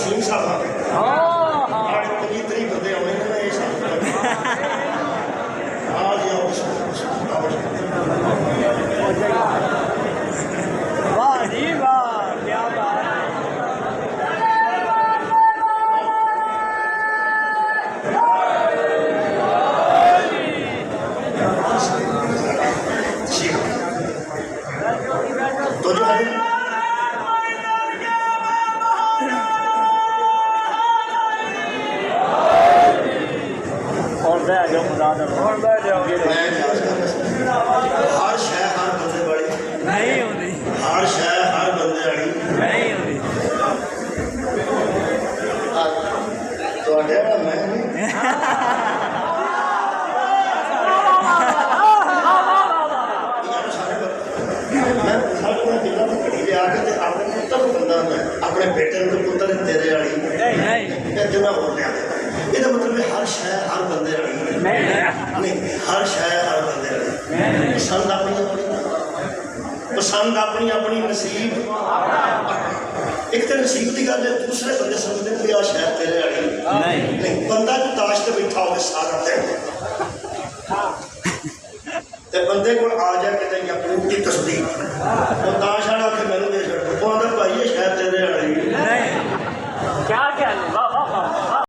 ਸਿੰਘ ਸਾਹਿਬ ਆ ਗਏ। आज 25 तरीक बंदे आने ने ये सब आज आओ वाह जी वाह, क्या बात है। तो जो है और बैठ जाओ मुराद, और बैठ जाओ। हर शह हर बंदे वाली नहीं होती, हर शह हर बंदे वाली नहीं होती। ਤੁਹਾਡੇ ਵਾਲਾ ਮੈਂ ਨਹੀਂ मैं सारे जिला में घड़ी लिया के अपने पुत्र को बंदा मैं अपने बेटे को पुत्र तेरे वाली नहीं जो मैं बोल रहा ये मतलब हर शह हर बंदे वाली नहीं, हर शह हर बंदे वाली पसंद अपनी अपनी नसीब एक तो नसीब की गल है, दूसरे बंदे समझते हैं आ शह तेरे वाली नहीं। बंदा जो ताश से बैठा हो सारा दिन ते बंदे को आ जाए कि अपनी उल्टी तस्दीक वो ताश